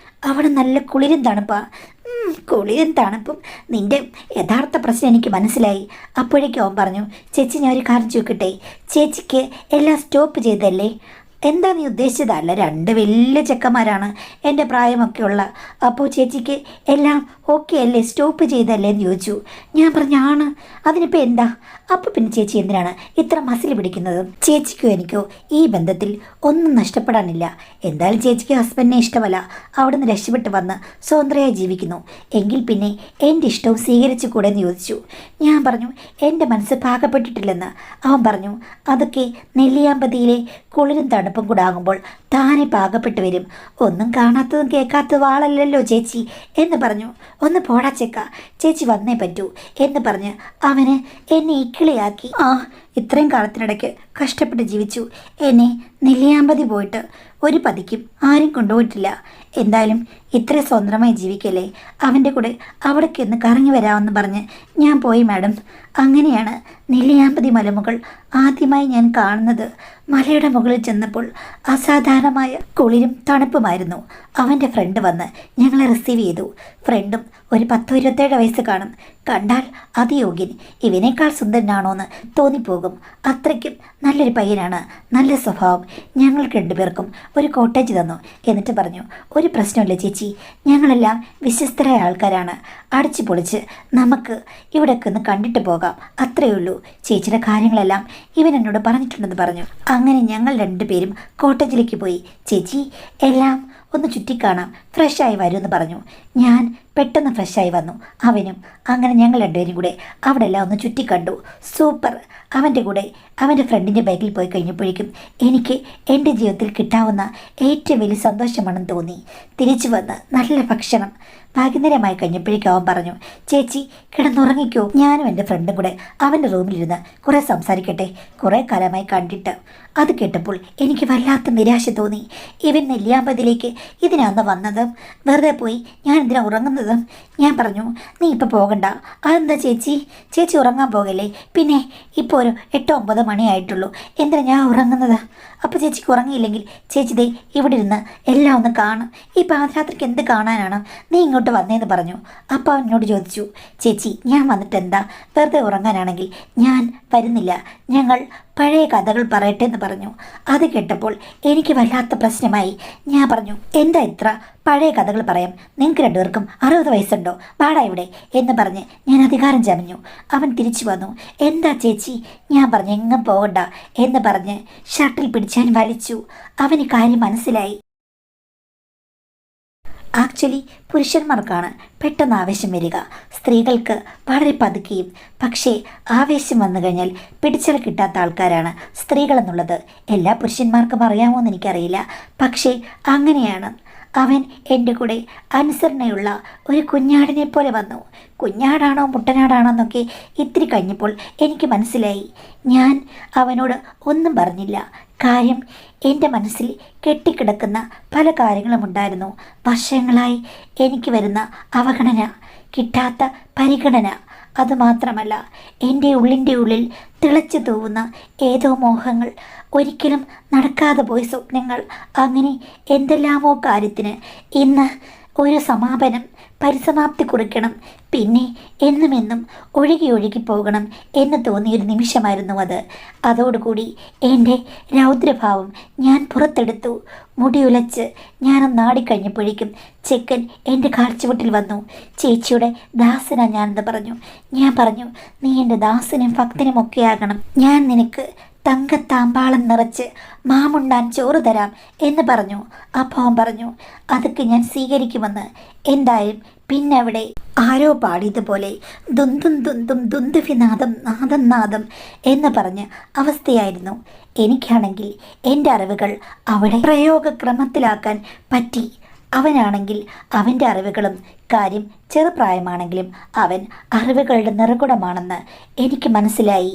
അവിടെ നല്ല കുളിരും തണുപ്പാ. കുളിരും തണുപ്പും. നിൻ്റെ യഥാർത്ഥ പ്രശ്നം എനിക്ക് മനസ്സിലായി. അപ്പോഴേക്കും അവൻ പറഞ്ഞു, ചേച്ചി ഞാൻ ഒരു കാര്യം ചോദിക്കട്ടെ, ചേച്ചിക്ക് എല്ലാം സ്റ്റോപ്പ് ചെയ്തല്ലേ? എന്താ നീ ഉദ്ദേശിച്ചത്? അല്ല, 2 വലിയ ചെക്കന്മാരാണ് എൻ്റെ പ്രായമൊക്കെയുള്ള. അപ്പോൾ ചേച്ചിക്ക് എല്ലാം ഓക്കെ അല്ലേ? സ്റ്റോപ്പ് ചെയ്തല്ലേ എന്ന് ചോദിച്ചു. ഞാൻ പറഞ്ഞു ആണ്. അതിനിപ്പോൾ എന്താ? അപ്പോൾ പിന്നെ ചേച്ചി എന്തിനാണ് ഇത്ര മസിൽ പിടിക്കുന്നത്? ചേച്ചിക്കോ എനിക്കോ ഈ ബന്ധത്തിൽ ഒന്നും നഷ്ടപ്പെടാനില്ല. എന്തായാലും ചേച്ചിക്ക് ഹസ്ബൻഡിനെ ഇഷ്ടമല്ല, അവിടെ നിന്ന് രക്ഷപ്പെട്ട് വന്ന് സ്വതന്ത്രയായി ജീവിക്കുന്നു. എങ്കിൽ പിന്നെ എൻ്റെ ഇഷ്ടവും സ്വീകരിച്ചു കൂടെ എന്ന് ചോദിച്ചു. ഞാൻ പറഞ്ഞു, എൻ്റെ മനസ്സ് പാകപ്പെട്ടിട്ടില്ലെന്ന്. അവൻ പറഞ്ഞു, അതൊക്കെ നെല്ലിയാമ്പതിയിലെ കുളിരും തണുപ്പും കൂടെ ആകുമ്പോൾ താനെ പാകപ്പെട്ട് വരും. ഒന്നും കാണാത്തതും കേൾക്കാത്തതും ആളല്ലല്ലോ ചേച്ചി എന്ന് പറഞ്ഞു. ഒന്ന് പോടാ ചെക്ക, ചേച്ചി വന്നേ പറ്റൂ എന്ന് പറഞ്ഞ് അവന് എന്നെ ഇക്കിളിയാക്കി. ഇത്രയും കാലത്തിനിടയ്ക്ക് കഷ്ടപ്പെട്ട് ജീവിച്ചു. എന്നെ നെല്ലിയാമ്പതി പോയിട്ട് ഒരു പതിക്കും ആരും കൊണ്ടുപോയിട്ടില്ല. എന്തായാലും ഇത്ര സ്വതന്ത്രമായി ജീവിക്കല്ലേ, അവൻ്റെ കൂടെ അവിടേക്ക് ഒന്ന് കറങ്ങി വരാമെന്ന് പറഞ്ഞ് ഞാൻ പോയി മാഡം. അങ്ങനെയാണ് നെല്ലിയാമ്പതി മലമുകൾ ആദ്യമായി ഞാൻ കാണുന്നത്. മലയുടെ മുകളിൽ ചെന്നപ്പോൾ അസാധാരണമായ കുളിരും തണുപ്പുമായിരുന്നു. അവൻ്റെ ഫ്രണ്ട് വന്ന് ഞങ്ങളെ റിസീവ് ചെയ്തു. ഫ്രണ്ടും ഒരു 10-27 വയസ്സ് കാണും. കണ്ടാൽ അതിയോഗ്യൻ, ഇവനേക്കാൾ സുന്ദരനാണോ എന്ന് തോന്നിപ്പോകും. പോകും. അത്രയ്ക്കും നല്ലൊരു പയ്യനാണ്, നല്ല സ്വഭാവം. ഞങ്ങൾക്ക് രണ്ടുപേർക്കും ഒരു കോട്ടേജ് തന്നു. എന്നിട്ട് പറഞ്ഞു, ഒരു പ്രശ്നമില്ല ചേച്ചി, ഞങ്ങളെല്ലാം വിശ്വസ്തരായ ആൾക്കാരാണ്. അടിച്ചു പൊളിച്ച് നമുക്ക് ഇവിടെയൊക്കെ ഒന്ന് കണ്ടിട്ട് പോകാം, അത്രയേ ഉള്ളൂ. ചേച്ചിയുടെ കാര്യങ്ങളെല്ലാം ഇവൻ എന്നോട് പറഞ്ഞിട്ടുണ്ടെന്ന് പറഞ്ഞു. അങ്ങനെ ഞങ്ങൾ രണ്ടുപേരും കോട്ടേജിലേക്ക് പോയി. ചേച്ചി എല്ലാം ഒന്ന് ചുറ്റിക്കാണാം, ഫ്രഷായി വരുമെന്ന് പറഞ്ഞു. ഞാൻ പെട്ടെന്ന് ഫ്രഷായി വന്നു, അവനും. അങ്ങനെ ഞങ്ങൾ രണ്ടുപേരും കൂടെ അവിടെ എല്ലാം ഒന്ന് ചുറ്റിക്കണ്ടു. സൂപ്പർ. അവൻ്റെ കൂടെ അവൻ്റെ ഫ്രണ്ടിൻ്റെ ബൈക്കിൽ പോയി കഴിഞ്ഞപ്പോഴേക്കും എനിക്ക് എൻ്റെ ജീവിതത്തിൽ കിട്ടാവുന്ന ഏറ്റവും വലിയ സന്തോഷമാണെന്ന് തോന്നി. തിരിച്ചു വന്ന് നല്ല ഭക്ഷണം വൈകുന്നേരമായി കഴിഞ്ഞപ്പോഴേക്കും അവൻ പറഞ്ഞു, ചേച്ചി കിടന്നുറങ്ങിക്കോ, ഞാനും എൻ്റെ ഫ്രണ്ടും കൂടെ അവൻ്റെ റൂമിലിരുന്ന് കുറേ സംസാരിക്കട്ടെ, കുറേ കാലമായി കണ്ടിട്ട്. അത് കേട്ടപ്പോൾ എനിക്ക് വല്ലാത്ത നിരാശ തോന്നി. ഇവൻ നെല്ലിയാമ്പതിലേക്ക് ഇതിനാന്ന് വന്നത്, വെറുതെ പോയി ഞാൻ എന്തിനാ ഉറങ്ങുന്നത്? ഞാൻ പറഞ്ഞു, നീ ഇപ്പോൾ പോകണ്ട. അതെന്താ ചേച്ചി, ചേച്ചി ഉറങ്ങാൻ പോകല്ലേ? പിന്നെ ഇപ്പോൾ ഒരു 8-9 മണിയായിട്ടുള്ളൂ, എന്തിനാ ഞാൻ ഉറങ്ങുന്നത്? അപ്പോൾ ചേച്ചിക്ക് ഉറങ്ങിയില്ലെങ്കിൽ ചേച്ചി ദേ ഇവിടെ ഇരുന്ന് എല്ലാം ഒന്ന് കാണും. ഈ പാതിരാത്രിക്ക് എന്ത് കാണാനാണ്? നീ ഇങ്ങോട്ട് വന്നേന്ന് പറഞ്ഞു. അപ്പോൾ അവൻ എന്നോട് ചോദിച്ചു, ചേച്ചി ഞാൻ വന്നിട്ട് എന്താ, വെറുതെ ഉറങ്ങാനാണെങ്കിൽ ഞാൻ വരുന്നില്ല, ഞങ്ങൾ പഴയ കഥകൾ പറയട്ടെ എന്ന് പറഞ്ഞു. അത് കേട്ടപ്പോൾ എനിക്ക് വല്ലാത്ത പ്രശ്നമായി. ഞാൻ പറഞ്ഞു, എന്താ ഇത്ര പഴയ കഥകൾ പറയാം? നിങ്ങൾക്ക് രണ്ടുപേർക്കും 60 വയസ്സുണ്ടോ? പാടാ ഇവിടെ എന്ന് പറഞ്ഞ് ഞാൻ അധികാരം ചമഞ്ഞു. അവൻ തിരിച്ചു വന്നു. എന്താ ചേച്ചി? ഞാൻ പറഞ്ഞു, എങ്ങും പോകണ്ട എന്ന് പറഞ്ഞ് ഷർട്ടിൽ പിടിച്ചാൻ വലിച്ചു. അവന് കാര്യം മനസ്സിലായി. ആക്ച്വലി പുരുഷന്മാർക്കാണ് പെട്ടെന്ന് ആവേശം വരിക, സ്ത്രീകൾക്ക് വളരെ പതുക്കെയും. പക്ഷേ ആവേശം വന്നു കഴിഞ്ഞാൽ പിടിച്ചൽ കിട്ടാത്ത ആൾക്കാരാണ് സ്ത്രീകളെന്നുള്ളത് എല്ലാ പുരുഷന്മാർക്കും അറിയാമോ എന്ന് എനിക്കറിയില്ല. പക്ഷേ അങ്ങനെയാണ്. അവൻ എൻ്റെ കൂടെ അനുസരണയുള്ള ഒരു കുഞ്ഞാടിനെ പോലെ വന്നു. കുഞ്ഞാടാണോ മുട്ടനാടാണോ എന്നൊക്കെ ഇത്തിരി കഴിഞ്ഞപ്പോൾ എനിക്ക് മനസ്സിലായി. ഞാൻ അവനോട് ഒന്നും പറഞ്ഞില്ല. കാര്യം എൻ്റെ മനസ്സിൽ കെട്ടിക്കിടക്കുന്ന പല കാര്യങ്ങളുമുണ്ടായിരുന്നു. വർഷങ്ങളായി എനിക്ക് വരുന്ന അവഗണന, കിട്ടാത്ത പരിഗണന. അതുമാത്രമല്ല, എൻ്റെ ഉള്ളിൻ്റെ ഉള്ളിൽ തിളച്ചു തൂവുന്ന ഏതോ മോഹങ്ങൾ, ഒരിക്കലും നടക്കാതെ പോയ സ്വപ്നങ്ങൾ. അങ്ങനെ എന്തെല്ലാമോ കാര്യത്തിന് ഇന്ന് ഒരു സമാപനം, പരിസമാപ്തി കുറിക്കണം. പിന്നെ എന്നുമെന്നും ഒഴുകി ഒഴുകി പോകണം എന്ന് തോന്നിയൊരു നിമിഷമായിരുന്നു അത്. അതോടുകൂടി എൻ്റെ രൗദ്രഭാവം ഞാൻ പുറത്തെടുത്തു. മുടിയുലച്ച് ഞാനൊന്നാടിക്കഴിഞ്ഞപ്പോഴേക്കും ചെക്കൻ എൻ്റെ കാൽച്ചുവട്ടിൽ വന്നു. ചേച്ചിയുടെ ദാസനാ ഞാനെന്ന് പറഞ്ഞു. ഞാൻ പറഞ്ഞു, നീ എൻ്റെ ദാസനും ഭക്തനും ഒക്കെ ആകണം. ഞാൻ നിനക്ക് തങ്കത്താമ്പാളം നിറച്ച് മാമുണ്ടാൻ ചോറ് തരാം എന്ന് പറഞ്ഞു. അപ്പോൾ അവൻ പറഞ്ഞു, അതൊക്കെ ഞാൻ സ്വീകരിക്കുമെന്ന്. എന്തായാലും പിന്നെ അവിടെ ആരോ പാടിയതുപോലെ ദുന്തും ദുന്തും ദുന്തുഭിനാദം നാദം നാദം എന്ന് പറഞ്ഞ അവസ്ഥയായിരുന്നു. എനിക്കാണെങ്കിൽ എൻ്റെ അറിവുകൾ അവിടെ പ്രയോഗക്രമത്തിലാക്കാൻ പറ്റി. അവനാണെങ്കിൽ അവൻ്റെ അറിവുകളും, കാര്യം ചെറുപ്രായമാണെങ്കിലും അവൻ അറിവുകളുടെ നിറകുടമാണെന്ന് എനിക്ക് മനസ്സിലായി.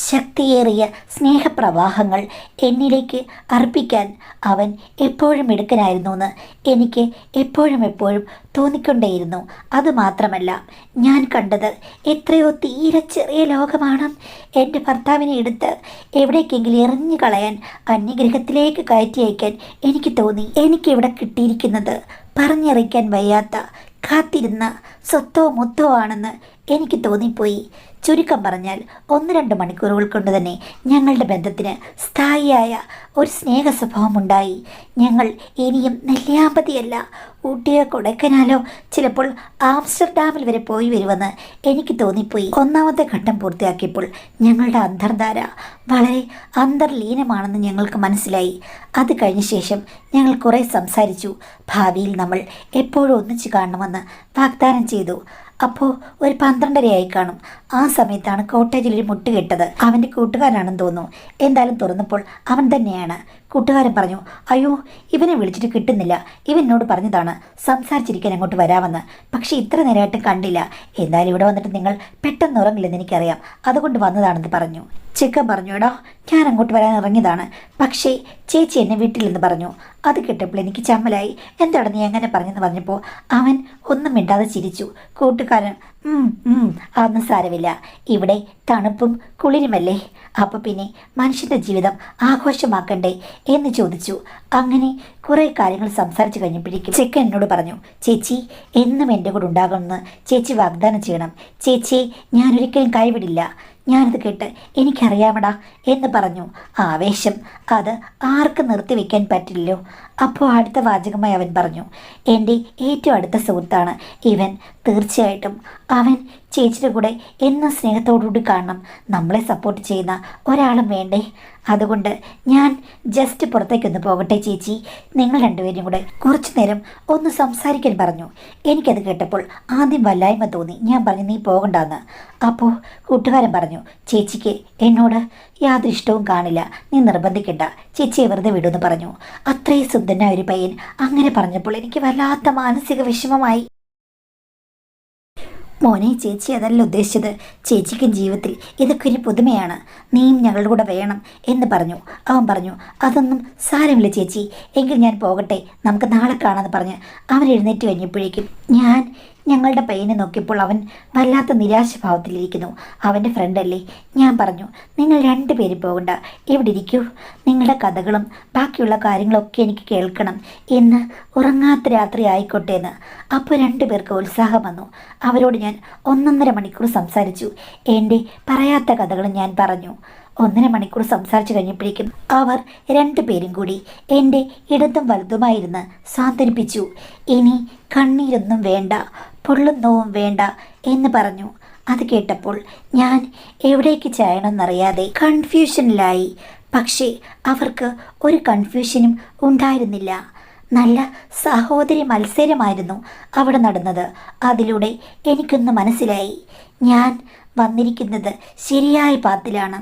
ശക്തിയേറിയ സ്നേഹപ്രവാഹങ്ങൾ എന്നിലേക്ക് അർപ്പിക്കാൻ അവൻ എപ്പോഴും എടുക്കനായിരുന്നു എന്ന് എനിക്ക് എപ്പോഴും തോന്നിക്കൊണ്ടേയിരുന്നു. അതുമാത്രമല്ല, ഞാൻ കണ്ടത് എത്രയോ തീരെ ചെറിയ ലോകമാണ്. എൻ്റെ ഭർത്താവിനെ എടുത്ത് എവിടേക്കെങ്കിലും എറിഞ്ഞു കളയാൻ, അന്യഗ്രഹത്തിലേക്ക് കയറ്റി അയക്കാൻ എനിക്ക് തോന്നി. എനിക്കിവിടെ കിട്ടിയിരിക്കുന്നത് പറഞ്ഞറിയിക്കാൻ വയ്യാത്ത, കാത്തിരുന്ന സ്വത്തോ മുത്തോ ആണെന്ന് എനിക്ക് തോന്നിപ്പോയി. ചുരുക്കം പറഞ്ഞാൽ 1-2 മണിക്കൂറുകൾ കൊണ്ട് തന്നെ ഞങ്ങളുടെ ബന്ധത്തിന് സ്ഥായിയായ ഒരു സ്നേഹ സ്വഭാവമുണ്ടായി. ഞങ്ങൾ ഇനിയും നെല്ലിയാമ്പതിയല്ല, ഊട്ടിയോ കൊടൈക്കനാലോ, ചിലപ്പോൾ ആംസ്റ്റർഡാമിൽ വരെ പോയി വരുമെന്ന് എനിക്ക് തോന്നിപ്പോയി. 1ാമത്തെ ഘട്ടം പൂർത്തിയാക്കിയപ്പോൾ ഞങ്ങളുടെ അന്തർധാര വളരെ അന്തർലീനമാണെന്ന് ഞങ്ങൾക്ക് മനസ്സിലായി. അത് കഴിഞ്ഞ ശേഷം ഞങ്ങൾ കുറേ സംസാരിച്ചു. ഭാവിയിൽ നമ്മൾ എപ്പോഴും ഒന്നിച്ച് കാണണമെന്ന് വാഗ്ദാനം ചെയ്തു. അപ്പോൾ ഒരു 12:30 കാണും. ആ സമയത്താണ് കോട്ടേജിൽ ഒരു മുട്ട് കെട്ടത്. അവൻ്റെ കൂട്ടുകാരാണെന്ന് തോന്നുന്നു. എന്തായാലും തുറന്നപ്പോൾ അവൻ തന്നെയാണ്. കൂട്ടുകാരൻ പറഞ്ഞു, അയ്യോ ഇവനെ വിളിച്ചിട്ട് കിട്ടുന്നില്ല, ഇവനോട് പറഞ്ഞതാണ് സംസാരിച്ചിരിക്കാൻ അങ്ങോട്ട് വരാമെന്ന്, പക്ഷേ ഇത്ര നേരമായിട്ടും കണ്ടില്ല. എന്തായാലും ഇവിടെ വന്നിട്ട് നിങ്ങൾ പെട്ടെന്ന് ഉറങ്ങില്ലെന്ന് എനിക്കറിയാം, അതുകൊണ്ട് വന്നതാണെന്ന് പറഞ്ഞു. ചിക്കൻ പറഞ്ഞു, എടാ ഞാൻ അങ്ങോട്ട് വരാൻ ഇറങ്ങിയതാണ്, പക്ഷേ ചേച്ചി എന്നെ വീട്ടിലെന്ന് പറഞ്ഞു. അത് കേട്ടപ്പോൾ എനിക്ക് ചമ്മലായി. എന്താണ് നീ എങ്ങനെ പറഞ്ഞെന്ന് പറഞ്ഞപ്പോൾ അവൻ ഒന്നും മിണ്ടാതെ ചിരിച്ചു. കൂട്ടുകാരൻ, അതൊന്നും സാരമില്ല, ഇവിടെ തണുപ്പും കുളിരുമല്ലേ, അപ്പോൾ പിന്നെ മനുഷ്യൻ്റെ ജീവിതം ആഘോഷമാക്കണ്ടേ എന്ന് ചോദിച്ചു. അങ്ങനെ കുറേ കാര്യങ്ങൾ സംസാരിച്ച് കഴിഞ്ഞപ്പോഴേക്കും ചെക്കൻ എന്നോട് പറഞ്ഞു, ചേച്ചി എന്നും എൻ്റെ കൂടെ ഉണ്ടാകണമെന്ന് ചേച്ചി വാഗ്ദാനം ചെയ്യണം. ചേച്ചിയെ ഞാനൊരിക്കലും കൈവിടില്ല. ഞാനത് കേട്ട് എനിക്കറിയാമടാ എന്ന് പറഞ്ഞു. ആവേശം അത് ആർക്കും നിർത്തിവെക്കാൻ പറ്റില്ലല്ലോ. അപ്പോൾ അടുത്ത വാചകമായി അവൻ പറഞ്ഞു, എൻ്റെ ഏറ്റവും അടുത്ത സുഹൃത്താണ് ഇവൻ. തീർച്ചയായിട്ടും അവൻ ചേച്ചിയുടെ കൂടെ എന്നും സ്നേഹത്തോടുകൂടി കാണണം. നമ്മളെ സപ്പോർട്ട് ചെയ്യുന്ന ഒരാളും വേണ്ടേ? അതുകൊണ്ട് ഞാൻ ജസ്റ്റ് പുറത്തേക്കൊന്ന് പോകട്ടെ ചേച്ചി, നിങ്ങൾ രണ്ടുപേരും കൂടെ കുറച്ചു നേരം ഒന്ന് സംസാരിക്കാൻ പറഞ്ഞു. എനിക്കത് കേട്ടപ്പോൾ ആദ്യം വല്ലായ്മ തോന്നി. ഞാൻ പറഞ്ഞു, നീ പോകണ്ടെന്ന്. അപ്പോൾ കൂട്ടുകാരൻ പറഞ്ഞു, ചേച്ചിക്ക് എന്നോട് യാതൊരു ഇഷ്ടവും കാണില്ല, നീ നിർബന്ധിക്കണ്ട, ചേച്ചിയെ വെറുതെ വിടുമെന്ന് പറഞ്ഞു. അത്രയും സുന്ദരനായ ഒരു പയ്യൻ അങ്ങനെ പറഞ്ഞപ്പോൾ എനിക്ക് വല്ലാത്ത മാനസിക വിഷമമായി. മോനെ, ചേച്ചി അതല്ല ഉദ്ദേശിച്ചത്. ചേച്ചിക്കും ജീവിതത്തിൽ ഇതൊക്കെ ഒരു പുതുമയാണ്, നീയും ഞങ്ങളുടെ കൂടെ വേണം എന്ന് പറഞ്ഞു. അവൻ പറഞ്ഞു, അതൊന്നും സാരമില്ല ചേച്ചി, എങ്കിൽ ഞാൻ പോകട്ടെ, നമുക്ക് നാളെ കാണാമെന്ന് പറഞ്ഞ് അവൻ എഴുന്നേറ്റ് കഴിഞ്ഞപ്പോഴേക്കും ഞാൻ ഞങ്ങളുടെ പയ്യനെ നോക്കിയപ്പോൾ അവൻ വല്ലാത്ത നിരാശഭാവത്തിലിരിക്കുന്നു. അവൻ്റെ ഫ്രണ്ടല്ലേ. ഞാൻ പറഞ്ഞു, നിങ്ങൾ രണ്ടുപേരും പോകണ്ട, ഇവിടെ ഇരിക്കൂ, നിങ്ങളുടെ കഥകളും ബാക്കിയുള്ള കാര്യങ്ങളൊക്കെ എനിക്ക് കേൾക്കണം, ഇന്ന് ഉറങ്ങാത്ത രാത്രി ആയിക്കോട്ടെ എന്ന്. അപ്പോൾ രണ്ടുപേർക്ക് ഉത്സാഹം വന്നു. അവരോട് ഞാൻ 1.5 മണിക്കൂർ സംസാരിച്ചു. എൻ്റെ പറയാത്ത കഥകളും ഞാൻ പറഞ്ഞു. 1.5 മണിക്കൂർ സംസാരിച്ചു കഴിഞ്ഞപ്പോഴേക്കും അവർ രണ്ടുപേരും കൂടി എൻ്റെ ഇടതും വലതുമായിരുന്ന് സാന്ത്വനിപ്പിച്ചു. ഇനി കണ്ണീരൊന്നും വേണ്ട, പൊള്ളുന്നവും വേണ്ട എന്ന് പറഞ്ഞു. അത് കേട്ടപ്പോൾ ഞാൻ എവിടേക്ക് ചായണമെന്നറിയാതെ കൺഫ്യൂഷനിലായി. പക്ഷേ അവർക്ക് ഒരു കൺഫ്യൂഷനും ഉണ്ടായിരുന്നില്ല. നല്ല സഹോദരി മത്സരമായിരുന്നു അവിടെ നടന്നത്. അതിലൂടെ എനിക്കൊന്ന് മനസ്സിലായി, ഞാൻ വന്നിരിക്കുന്നത് ശരിയായ പാത്തിലാണ്.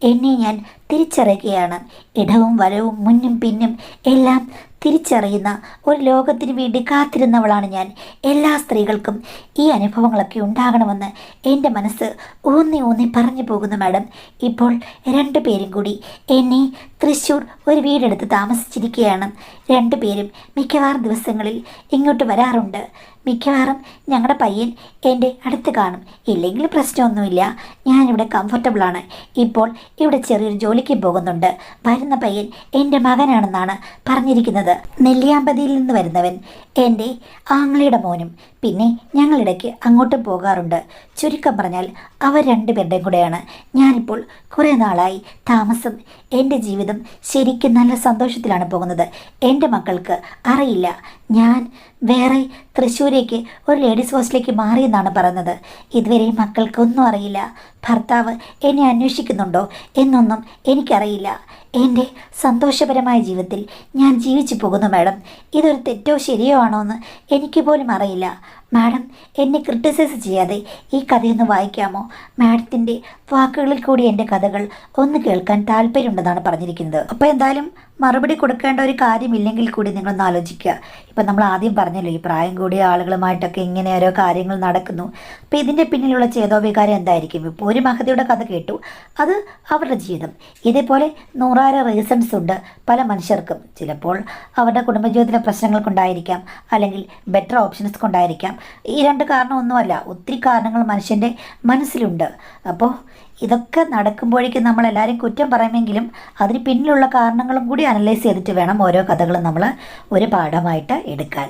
എന്നെ ഞാൻ തിരിച്ചറിയുകയാണ്. ഇടവും വലവും മുന്നും പിന്നും എല്ലാം തിരിച്ചറിയുന്ന ഒരു ലോകത്തിന് വേണ്ടി കാത്തിരുന്നവളാണ് ഞാൻ. എല്ലാ സ്ത്രീകൾക്കും ഈ അനുഭവങ്ങളൊക്കെ ഉണ്ടാകണമെന്ന് എൻ്റെ മനസ്സ് ഊന്നി ഊന്നി പറഞ്ഞു പോകുന്നു മാഡം. ഇപ്പോൾ രണ്ടുപേരും കൂടി എന്നെ തൃശ്ശൂർ ഒരു വീടെടുത്ത് താമസിച്ചിരിക്കുകയാണ്. രണ്ടുപേരും മിക്കവാറും ദിവസങ്ങളിൽ ഇങ്ങോട്ട് വരാറുണ്ട്. മിക്കവാറും ഞങ്ങളുടെ പയ്യൻ എൻ്റെ അടുത്ത് കാണും. ഇല്ലെങ്കിൽ പ്രശ്നമൊന്നുമില്ല, ഞാനിവിടെ കംഫർട്ടബിളാണ്. ഇപ്പോൾ ഇവിടെ ചെറിയൊരു ജോലിക്ക് പോകുന്നുണ്ട്. വരുന്ന പയ്യൻ എൻ്റെ മകനാണെന്നാണ് പറഞ്ഞിരിക്കുന്നത്. നെല്ലിയാമ്പതിയിൽ നിന്ന് വരുന്നവൻ എൻ്റെ ആങ്ങളയുടെ മോനും. പിന്നെ ഞങ്ങളിടയ്ക്ക് അങ്ങോട്ടും പോകാറുണ്ട്. ചുരുക്കം പറഞ്ഞാൽ അവർ രണ്ടുപേരുടെയും കൂടെയാണ് ഞാനിപ്പോൾ കുറേ നാളായി താമസം. എൻ്റെ ജീവിതം ശരിക്കും നല്ല സന്തോഷത്തിലാണ് പോകുന്നത്. എൻ്റെ മക്കൾക്ക് അറിയില്ല ഞാൻ വേറെ തൃശ്ശൂരേക്ക് ഒരു ലേഡീസ് ഹോസ്റ്റലിലേക്ക് മാറിയെന്നാണ് പറയുന്നത്. ഇതുവരെ മക്കൾക്കൊന്നും അറിയില്ല. ഭർത്താവ് എന്നെ അന്വേഷിക്കുന്നുണ്ടോ എന്നൊന്നും എനിക്കറിയില്ല. എൻ്റെ സന്തോഷപരമായ ജീവിതത്തിൽ ഞാൻ ജീവിച്ചു പോകുന്നു മാഡം. ഇതൊരു തെറ്റോ ശരിയോ ആണോ എന്ന് എനിക്ക് പോലും അറിയില്ല. മാഡം എന്നെ ക്രിട്ടിസൈസ് ചെയ്യാതെ ഈ കഥയൊന്ന് വായിക്കാമോ? മാഡത്തിൻ്റെ വാക്കുകളിൽ കൂടി എൻ്റെ കഥകൾ ഒന്ന് കേൾക്കാൻ താല്പര്യമുണ്ടെന്നാണ് പറഞ്ഞിരിക്കുന്നത്. അപ്പോൾ എന്തായാലും മറുപടി കൊടുക്കേണ്ട ഒരു കാര്യമില്ലെങ്കിൽ കൂടി നിങ്ങളൊന്ന് ആലോചിക്കുക. ഇപ്പം നമ്മൾ ആദ്യം പറഞ്ഞല്ലോ, ഈ പ്രായം കൂടിയ ആളുകളുമായിട്ടൊക്കെ ഇങ്ങനെ ഓരോ കാര്യങ്ങൾ നടക്കുന്നു. അപ്പോൾ ഇതിൻ്റെ പിന്നിലുള്ള ചേതോവികാരം എന്തായിരിക്കും? ഇപ്പോൾ ഒരു മഹതിയുടെ കഥ കേട്ടു, അത് അവരുടെ ജീവിതം. ഇതേപോലെ നൂറായിരം റീസൺസ് ഉണ്ട് പല മനുഷ്യർക്കും. ചിലപ്പോൾ അവരുടെ കുടുംബജീവിതത്തിലെ പ്രശ്നങ്ങൾ കൊണ്ടായിരിക്കാം, അല്ലെങ്കിൽ ബെറ്റർ ഓപ്ഷൻസ് കൊണ്ടായിരിക്കാം. ഈ രണ്ട് കാരണമൊന്നുമല്ല, ഒത്തിരി കാരണങ്ങൾ മനുഷ്യൻ്റെ മനസ്സിലുണ്ട്. അപ്പോൾ ഇതൊക്കെ നടക്കുമ്പോഴേക്കും നമ്മളെല്ലാവരും കുറ്റം പറയുമെങ്കിലും അതിന് പിന്നിലുള്ള കാരണങ്ങളും കൂടി അനലൈസ് ചെയ്തിട്ട് വേണം ഓരോ കഥകളും നമ്മൾ ഒരു പാഠമായിട്ട് എടുക്കാൻ.